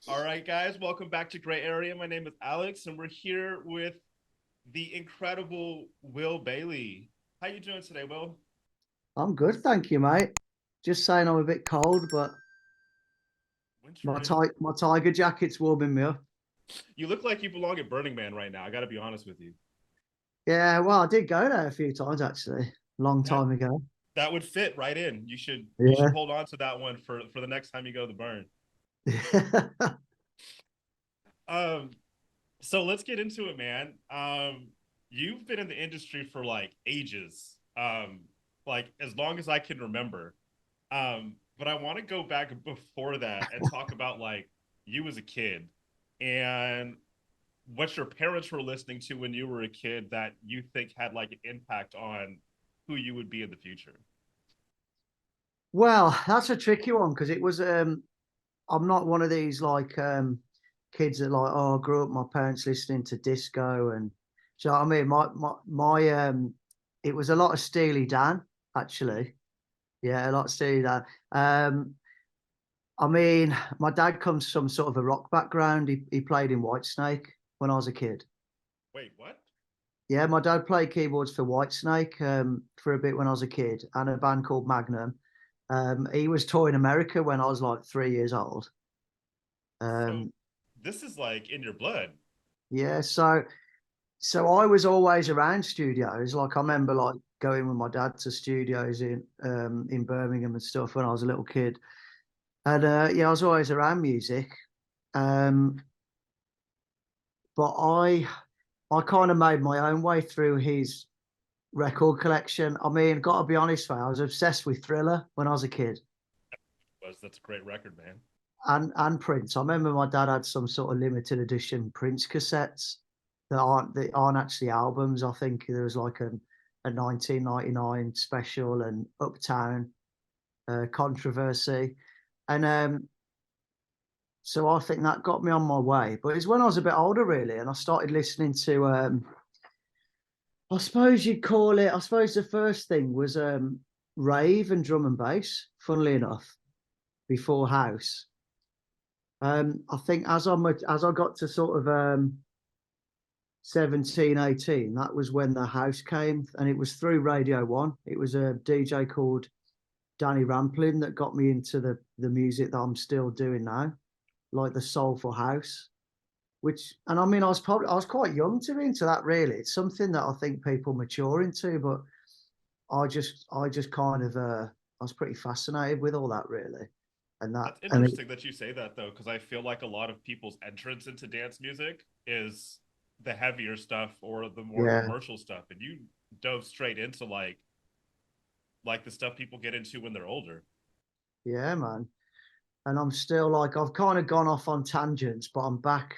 All right, guys, welcome back to Gray Area. My name is Alex, and we're here with the incredible Will Bailey. How you doing today, Will? I'm good, thank you, mate. Just saying I'm a bit cold, but my Wintry. my tiger jacket's warming me up. You look like you belong at Burning Man right now. I got to be honest with you. Yeah, well, I did go there a few times actually, long That time ago. that would fit right in. You should Yeah. hold on to that one for the next time you go to the burn. Um, so let's get into it, man. You've been in the industry for like ages, like as long as I can remember. But I want to go back before that and talk about like you as a kid and what your parents were listening to when you were a kid that you think had like an impact on who you would be in the future. Well, that's a tricky one because it was I'm not one of these like kids that like, oh, I grew up my parents listening to disco and so I mean my it was a lot of Steely Dan actually. Yeah, a lot of Steely Dan. I mean, my dad comes from sort of a rock background. He played in Whitesnake when I was a kid. Wait, what? Yeah, my dad played keyboards for Whitesnake for a bit when I was a kid and a band called Magnum. He was touring America when I was like 3 years old. So Um, this is like in your blood. yeah, so I was always around studios. Like I Yeah. remember like going with my dad to studios in Birmingham and stuff when I was a little kid. And yeah, I was always around music. Um, but I kind of made my own way through his record collection. I mean, got to be honest, mate, I was obsessed with Thriller when I was a kid, That's a great record, man. and Prince. I remember my dad had some sort of limited edition Prince cassettes that aren't actually albums. I think there was like a 1999 special and Uptown Controversy, and so I think that got me on my way. But it's when I was a bit older, really, and I started listening to I suppose you'd call it. I suppose the first thing was rave and drum and bass. Funnily enough, before house. I think as I got to sort of 17, 18, that was when the house came, and it was through Radio One. It was a DJ called Danny Ramplin that got me into the music that I'm still doing now, like the soulful house. Which and I mean I was quite young to be into that really. It's something that I think people mature into, but I just kind of I was pretty fascinated with all that really. And that That's and it, interesting that you say that though, because I feel like a lot of people's entrance into dance music is the heavier stuff or the more yeah, commercial stuff, and you dove straight into like the stuff people get into when they're older. yeah, man. And I'm still like I've kind of gone off on tangents, but I'm back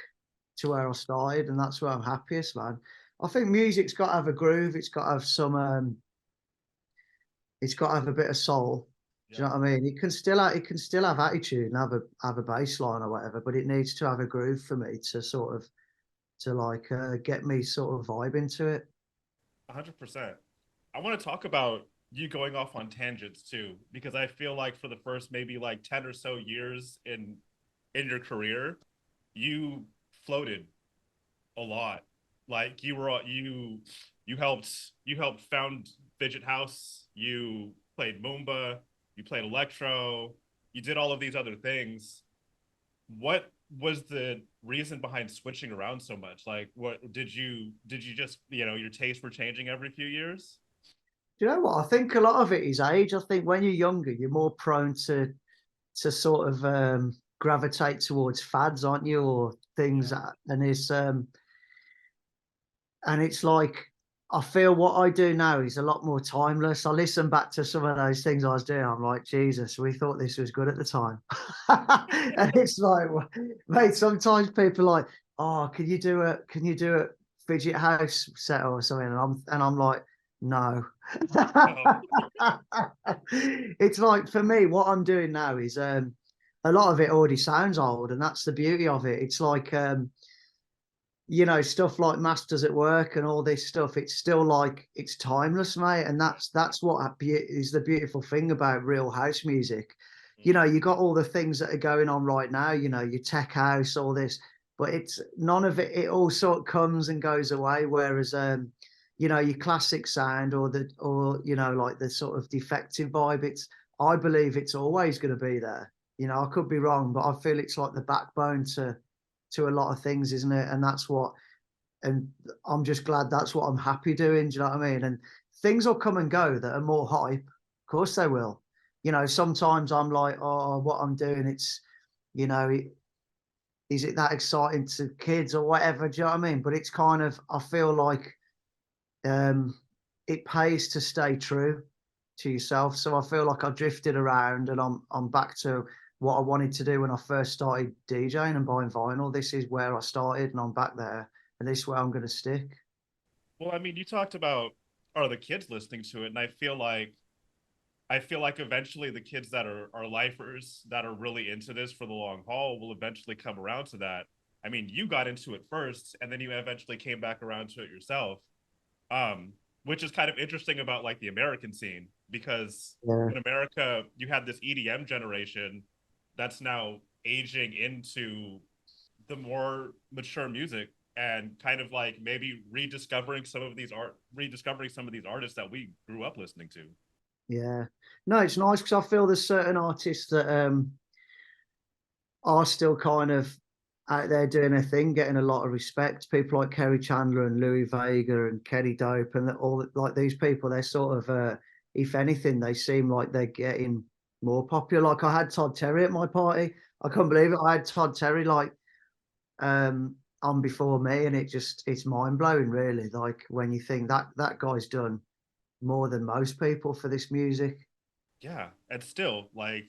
to where I started, and that's where I'm happiest, man. I think music's got to have a groove. It's got to have some. It's got to have a bit of soul. Do Yeah, you know what I mean? It can still have attitude and have a bass line or whatever, but it needs to have a groove for me to sort of to like get me sort of vibe into it. 100%. I want to talk about you going off on tangents too, because I feel like for the first maybe like 10 or so years in your career, you floated a lot. Like you helped found Fidget House, you played Moomba, you played electro, you did all of these other things. What was the reason behind switching around so much? Like what did you just, your tastes were changing every few years? Do you know what? I think a lot of it is age. I think when you're younger, you're more prone to sort of gravitate towards fads, aren't you, or things Yeah. that, and it's like I feel what I do now is a lot more timeless. I listen back to some of those things I was doing. I'm like, Jesus, we thought this was good at the time. And it's like, well, mate, sometimes people are like, oh, can you do a fidget house set or something? And I'm like, no. Oh, It's like for me, what I'm doing now is a lot of it already sounds old, and that's the beauty of it. It's like you know, stuff like Masters at Work and all this stuff, it's still like it's timeless, mate. And that's what is the beautiful thing about real house music. You know, you got all the things that are going on right now, you know, your tech house, all this, but it's none of it, it all sort of comes and goes away. Whereas you know, your classic sound or you know, like the sort of defective vibe, it's I believe it's always going to be there. You know, I could be wrong, but I feel it's like the backbone to a lot of things, isn't it? And that's what, and I'm just glad that's what I'm happy doing. Do you know what I mean? And things will come and go that are more hype. Of course they will. You know, sometimes I'm like, oh, what I'm doing, it's, you know, is it that exciting to kids or whatever? Do you know what I mean? But it's kind of, I feel like um, it pays to stay true to yourself. So I feel like I drifted around and I'm back to what I wanted to do when I first started DJing and buying vinyl. This is where I started and I'm back there. And this is where I'm going to stick. Well, I mean, you talked about are the kids listening to it, and I feel like eventually the kids that are lifers that are really into this for the long haul will eventually come around to that. I mean, you got into it first, and then you eventually came back around to it yourself. Which is kind of interesting about like the American scene because Yeah. in America you had this EDM generation that's now aging into the more mature music and kind of like maybe rediscovering some of these artists that we grew up listening to. Yeah. No, it's nice because I feel there's certain artists that are still kind of out there doing their thing, getting a lot of respect. People like Kerry Chandler and Louis Vega and Kenny Dope and all like these people, they're sort of, if anything, they seem like they're getting more popular. Like I had Todd Terry at my party. I couldn't believe it. I had Todd Terry like on before me, and it's mind blowing, really. Like when you think that guy's done more than most people for this music. Yeah, and still like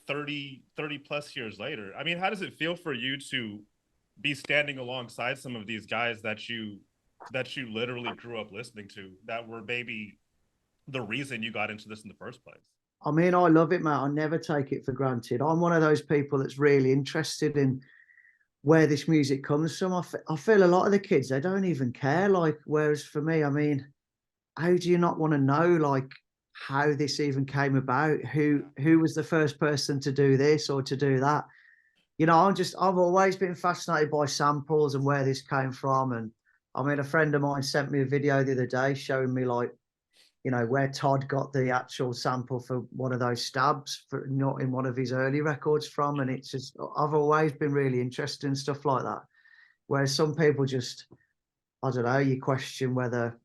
30 plus years later. I mean, how does it feel for you to be standing alongside some of these guys that you literally grew up listening to that were maybe the reason you got into this in the first place? I mean, I love it, mate. I never take it for granted. I'm one of those people that's really interested in where this music comes from. I feel a lot of the kids, they don't even care. Like, whereas for me, I mean, how do you not want to know, like, how this even came about? Who was the first person to do this or to do that? You know, I've always been fascinated by samples and where this came from. And I mean, a friend of mine sent me a video the other day showing me like, you know, where Todd got the actual sample for one of those stabs for not in one of his early records from. And it's just, I've always been really interested in stuff like that. Whereas some people just, I don't know, you question whether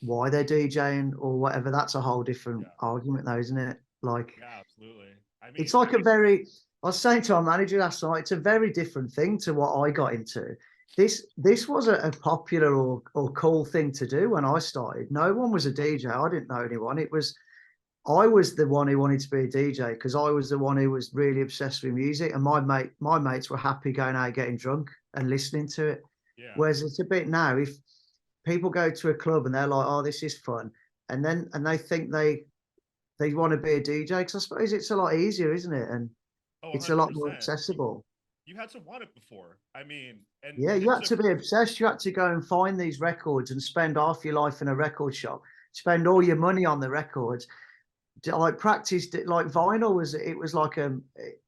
why they're DJing or whatever. That's a whole different Yeah, argument though, isn't it? Like, yeah, absolutely. I it's mean, like a very, I was saying to our manager last night, it's a very different thing to what I got into. This was a popular or cool thing to do when I started. No one was a DJ. I didn't know anyone. It was I was the one who wanted to be a DJ because I was the one who was really obsessed with music, and my mates were happy going out getting drunk and listening to it. yeah. Whereas it's a bit now, if people go to a club and they're like, "Oh, this is fun," and they think they want to be a DJ because I suppose it's a lot easier, isn't it? And Oh, it's a lot more 100%. accessible. You had to want it before. I mean, and Yeah, you it had took to be obsessed. You had to go and find these records and spend half your life in a record shop, spend all your money on the records, like practiced it. Like vinyl was, it was like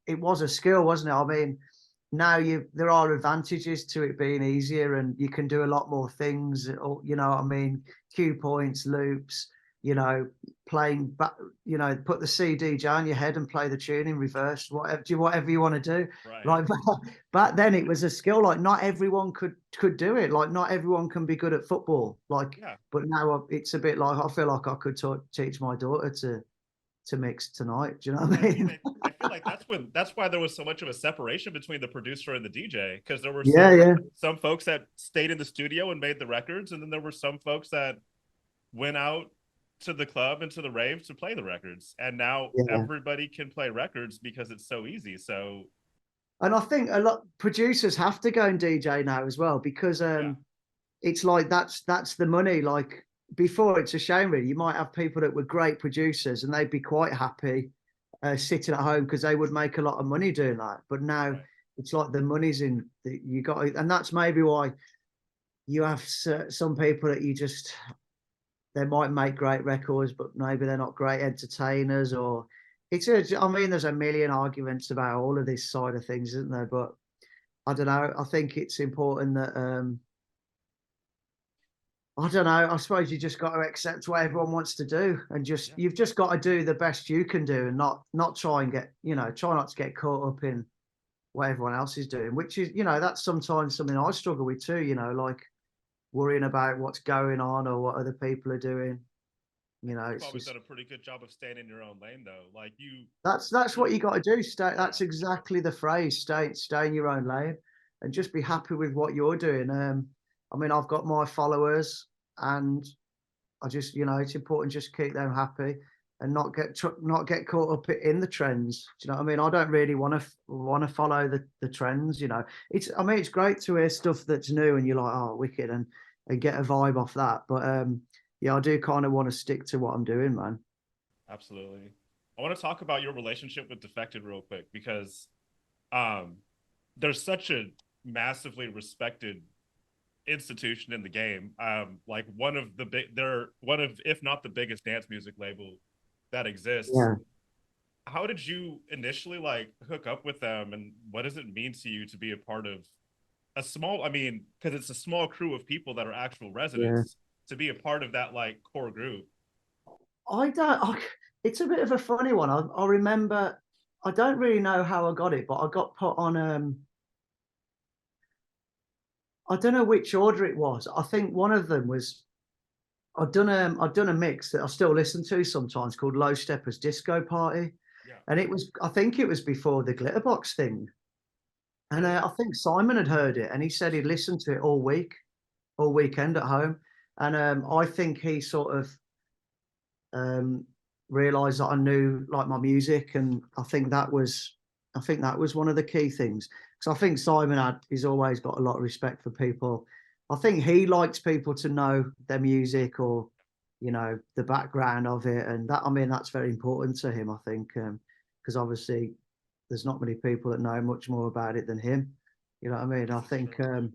it was a skill, wasn't it? I mean, now there are advantages to it being easier and you can do a lot more things, or you know what I mean, cue points, loops, you know, playing back, you know, put the CD down your head and play the tune in reverse, whatever, do whatever you want to do. right. Like back then it was a skill, like not everyone could do it, like not everyone can be good at football, like, Yeah. but now it's a bit like I feel like I could teach my daughter to mix tonight. Do you know what I And mean? I feel like that's why there was so much of a separation between the producer and the DJ because there were Yeah, yeah, some folks that stayed in the studio and made the records, and then there were some folks that went out to the club and to the rave to play the records. And now yeah. everybody can play records because it's so easy. So And I think a lot producers have to go and DJ now as well because yeah, it's like that's the money. Like before, it's a shame really. You might have people that were great producers and they'd be quite happy sitting at home because they would make a lot of money doing that. But now right. it's like the money's in you got, and that's maybe why you have some people that you just, they might make great records, but maybe they're not great entertainers, or I mean, there's a million arguments about all of this side of things, isn't there? But I don't know. I think it's important that I don't know. I suppose you just got to accept what everyone wants to do, and just Yeah. you've just got to do the best you can do, and not try and get, try not to get caught up in what everyone else is doing. Which is, that's sometimes something I struggle with too. Like worrying about what's going on or what other people are doing. I think you've It's always just done a pretty good job of staying in your own lane, though. Like that's you're, what you got to do. Stay. yeah, That's exactly the phrase. Stay in your own lane, and just be happy with what you're doing. I mean, I've got my followers, and I just, it's important just keep them happy and not get caught up in the trends. Do you know what I mean? I don't really want to follow the trends. I mean, it's great to hear stuff that's new and you're like, oh, wicked, and get a vibe off that. But yeah, I do kind of want to stick to what I'm doing, man. absolutely. I want to talk about your relationship with Defected real quick because um, there's such a massively respected institution in the game. Like they're one of, if not the biggest dance music label that exists. Yeah, How did you initially like hook up with them, and what does it mean to you to be a part of a small? I mean, because it's a small crew of people that are actual yeah. residents to be a part of that like core group. I don't. It's a bit of a funny one. I remember. I don't really know how I got it, but I got put on. I don't know which order it was. I think one of them was I'd done a mix that I still listen to sometimes called Low Steppa's Disco Party, Yeah. and I think it was before the Glitterbox thing, and Really? I think Simon had heard it, and he said he'd listened to it all week, all weekend at home, and I think he sort of um, realised that I knew like my music, and I think that was one of the key things because I think he's always got a lot of respect for people. I think he likes people to know their music or the background of it, and that I mean that's very important to him. I think because obviously there's not many people that know much more about it than him. You know what I mean? I This is think true.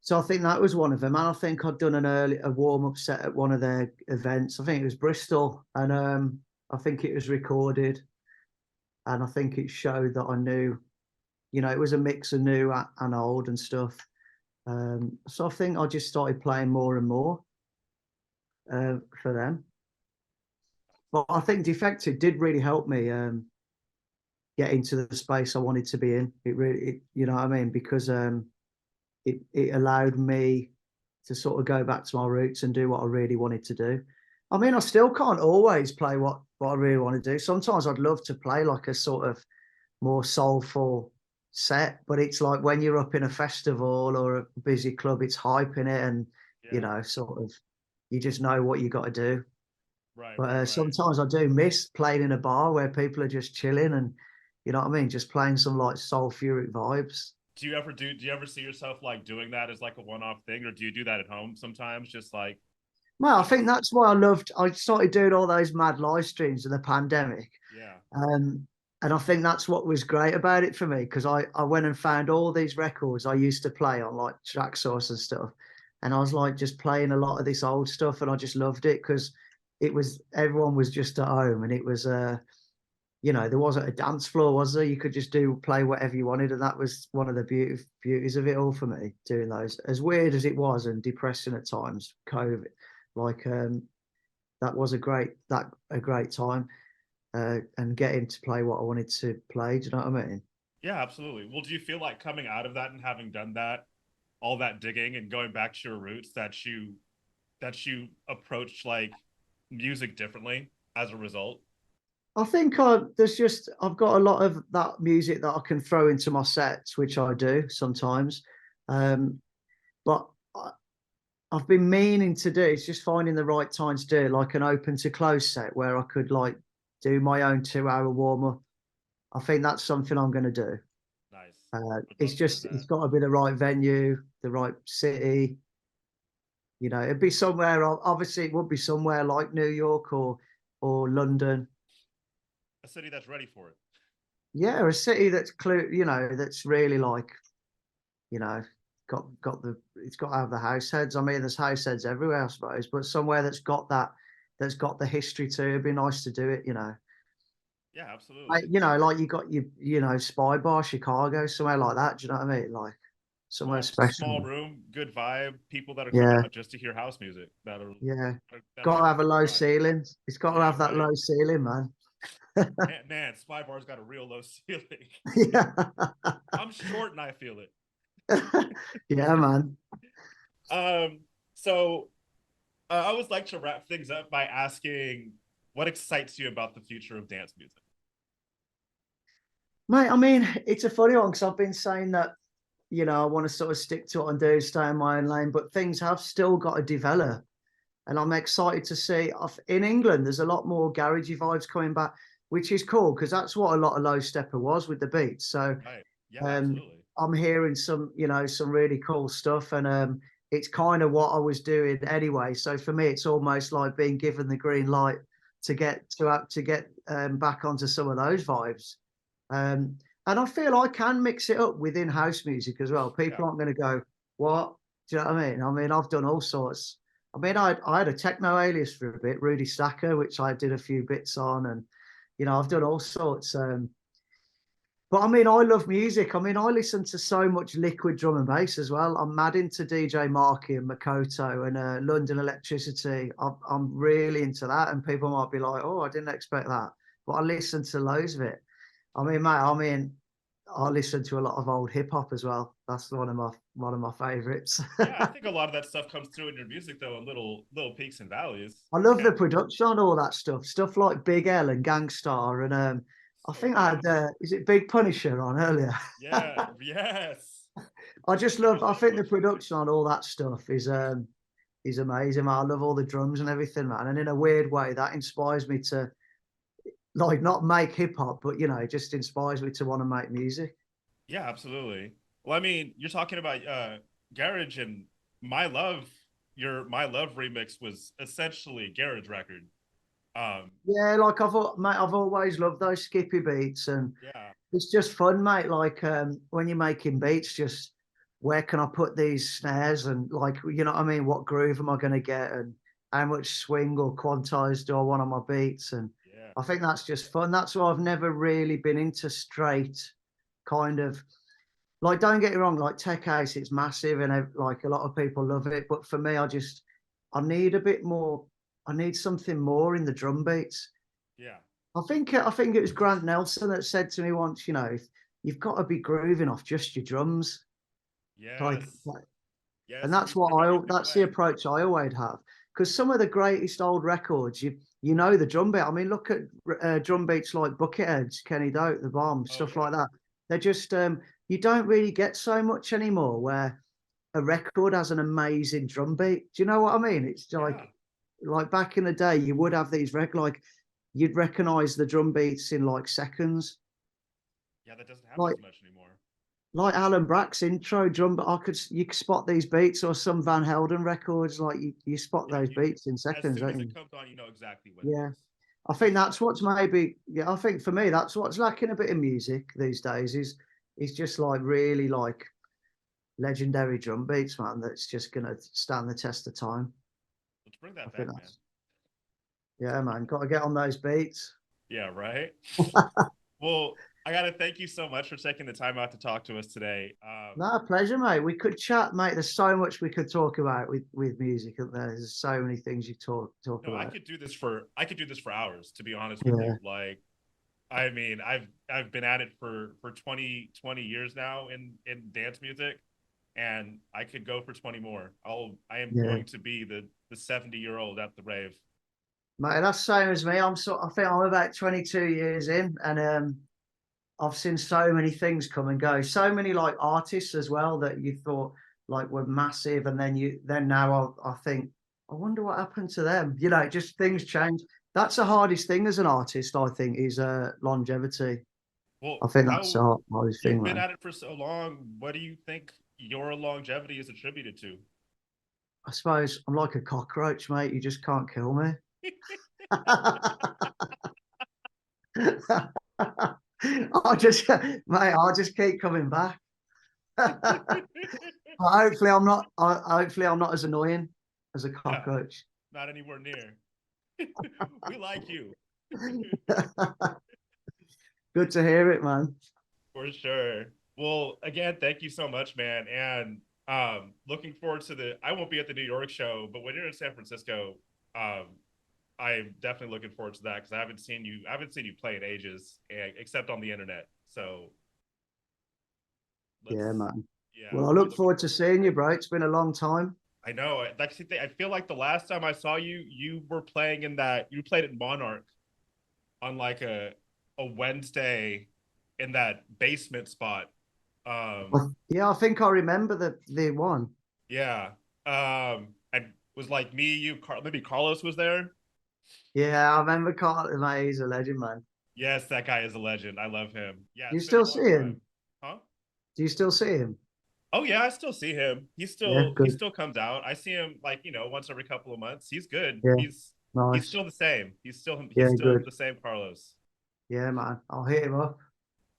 so I think that was one of them. And I think I'd done a warm up set at one of their events. I think it was Bristol, and I think it was recorded, and I think it showed that I knew, it was a mix of new and old and stuff. So I think I just started playing more and more for them. But I think Defected did really help me get into the space I wanted to be in. You know what I mean? Because it allowed me to sort of go back to my roots and do what I really wanted to do. I mean, I still can't always play what I really want to do. Sometimes I'd love to play like a sort of more soulful set, but it's like when you're up in a festival or a busy club, it's hyping it and, Yeah. sort of, you just know what you got to do. Right. But Right. Right. sometimes I do miss playing in a bar where people are just chilling and, you know what I mean? Just playing some like sulfuric vibes. Do you ever see yourself like doing that as like a one-off thing, or do you do that at home sometimes? Just like Well, I just think that's why I started doing all those mad live streams in the pandemic. yeah. Um, and I think that's what was great about it for me because I went and found all these records I used to play on like Tracksource and stuff. And I was like just playing a lot of this old stuff and I just loved it because everyone was just at home and it was, there wasn't a dance floor, was there? You could just play whatever you wanted. And that was one of the beauties of it all for me, doing those. As weird as it was and depressing at times, COVID, like, that was a great time and getting to play what I wanted to play. Do you know what I mean? Yeah, absolutely. Well, do you feel like coming out of that and having done that, all that digging and going back to your roots, that you approach like music differently as a result? I think I've got a lot of that music that I can throw into my sets, which I do sometimes. Um, but I've been meaning to do. It's just finding the right time to do it, like an open to close set where I could like do my own 2 hour warm up. I think that's something I'm going to do. Nice. Would It's love to hear just that. it's got to be the right venue, the right city. It'd be somewhere. Obviously, it would be somewhere like New York or London. A city that's ready for it. Yeah, a city that's that's really like, you know. it's got to have the house heads. I mean, there's house heads everywhere, I suppose, but somewhere that's got the history too. It'd be nice to do it, you know. Yeah, Like, absolutely. you know, like you got you know, Spy Bar, Chicago, somewhere like that. Do you know what I mean? Like somewhere Small special. room, good vibe, people that'll come Yeah, out just to hear house music. yeah. That'll Got have to a have a different low vibe. ceiling. It's got to Yeah, have that right. low ceiling, man. Man, Spy Bar's got a real low ceiling. Yeah. I'm short and I feel it. Yeah, man. So I always like to wrap things up by asking what excites you about the future of dance music. Mate, I mean, it's a funny one because I've been saying that, you know, I want to sort of stick to what I do, stay in my own lane, but things have still got to develop. And I'm excited to see in England, there's a lot more garagey vibes coming back, which is cool because that's what a lot of Low Steppa was with the beats. So Right. Yeah, um, absolutely. I'm hearing some, you know, some really cool stuff, and it's kind of what I was doing anyway. So for me, it's almost like being given the green light to get back onto some of those vibes. Um, and I feel I can mix it up within house music as well. Yeah. People aren't going to go, what? Do you know what I mean? I mean, I've done all sorts. I mean, I had a techno alias for a bit, Rudy Stacker, which I did a few bits on, and you know, I've done all sorts. But I mean, I love music. I mean, I listen to so much liquid drum and bass as well. I'm mad into DJ Marky and Makoto and London Electricity. I'm really into that, and people might be like, "Oh, I didn't expect that," but I listen to loads of it. I mean, mate, I listen to a lot of old hip hop as well. That's one of my favorites. Yeah, I think a lot of that stuff comes through in your music though, in little peaks and valleys. I love the And production on all that stuff like Big L and Gangstar, and I so think I good. had is it Big Punisher on earlier. Yeah, yes. I just There's love. I so think the much music. production on all that stuff is amazing. Man. I love all the drums and everything, man. And in a weird way, that inspires me to like not make hip hop, but you know, it just inspires me to want to make music. Yeah, absolutely. Well, I mean, you're talking about Garage and My Love. Your My Love remix was essentially a Garage record. Um, Yeah, like mate, I've always loved those skippy beats, and yeah, it's just fun, mate. Like when you're making beats, just where can I put these snares, and like you know what I mean, what groove am I going to get, and how much swing or quantize do I want on my beats, and yeah, I think that's just fun. That's why I've never really been into straight kind of like. Don't get me wrong, like tech house, it's massive, and like a lot of people love it, but for me, I need a bit more. I need something more in the drum beats. yeah. I think it was Grant Nelson that said to me once, you know, you've got to be grooving off just your drums. Yes, And yes. that's Strip everything that's the away. approach I always have. Because some of the greatest old records, you know the drum beat. I mean, look at drum beats like Bucketheads, Kenny Dope, The Bomb, Oh stuff yeah, like that. They're just you don't really get so much anymore where a record has an amazing drum beat. Do you know what I mean? It's yeah, like back in the day, you would have these like you'd recognize the drum beats in like seconds. yeah. That doesn't happen Like as much anymore. Alan Brack's intro drum, but you could spot these beats, or some Van Helden records. Like you spot Yeah, those you beats in as seconds, soon don't as it you? comes on, you know exactly what it Yeah, is. I think that's what's maybe. Yeah, I think for me that's what's lacking a bit in music these days is just like really like legendary drum beats, man. That's just gonna stand the test of time. Let's bring I that think back, man. that's yeah, man. Got to get on those beats. Yeah, right. Well, I gotta thank you so much for taking the time out to talk to us today. No, pleasure, mate. We could chat, mate. There's so much we could talk about with music. There's so many things you talk No, about. I could do this for hours, to be honest with Yeah, you. Like, I mean, I've been at it for 20 years now in dance music, and I could go for 20 more. I am yeah, going to be the 70-year-old at the rave. mate. That's the same as me. I think I'm about 22 years in, and I've seen so many things come and go. So many like artists as well that you thought like were massive, and then now I think I wonder what happened to them. You know, just things Right. change. That's the hardest thing as an artist, I think, is longevity. Well, I think that's the how hardest thing, you've been man. at it for so long, what do you think your longevity is attributed to? I suppose I'm like a cockroach, mate. You just can't kill me. I'll just, mate, I'll just keep coming back. Hopefully, I'm not. Hopefully, I'm not as annoying as a Yeah, cockroach. not anywhere near. We like you. Good to hear it, man. For sure. Well, again, thank you so much, man. And looking forward to the I won't be at the New York show, but when you're in San Francisco, um I'm definitely looking forward to that because I haven't seen you play in ages, except on the internet. So let's Yeah, man. yeah, Well, I we'll be look looking forward to forward. seeing you, bro. It's been a long time. I know. That's the thing. I feel like the last time I saw you, you were playing in that you played at Monarch on like a Wednesday in that basement spot. Yeah, I think I remember the one. Yeah. And was like me, you, maybe Carlos was there. Yeah, I remember Carl. Mate, he's a legend, man. Yes, that guy is a legend. I love him. Yeah, Do you it's been a still long see time. him? Huh? Do you still see him? Oh yeah, I still see him. Yeah, He good. still comes out. I see him like, once every couple of months. He's good. Yeah, He's nice. still the same. Yeah, He's still good. the same Carlos. Yeah, man. I'll hit him up.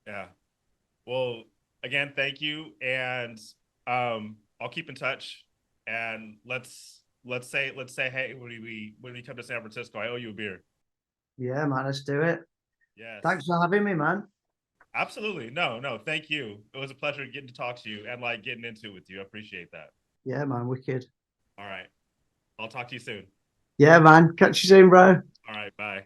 Yeah. Well, again, thank you, and I'll keep in touch, and let's say hey, when we come to San Francisco, I owe you a beer. Yeah, man. Let's do it. Yes, Thanks for having me, man. absolutely. No, thank you. It was a pleasure getting to talk to you and like getting into it with you. I appreciate that. Yeah, man. Wicked. All right, I'll talk to you soon. Yeah, man. Catch you soon, bro. All right, bye.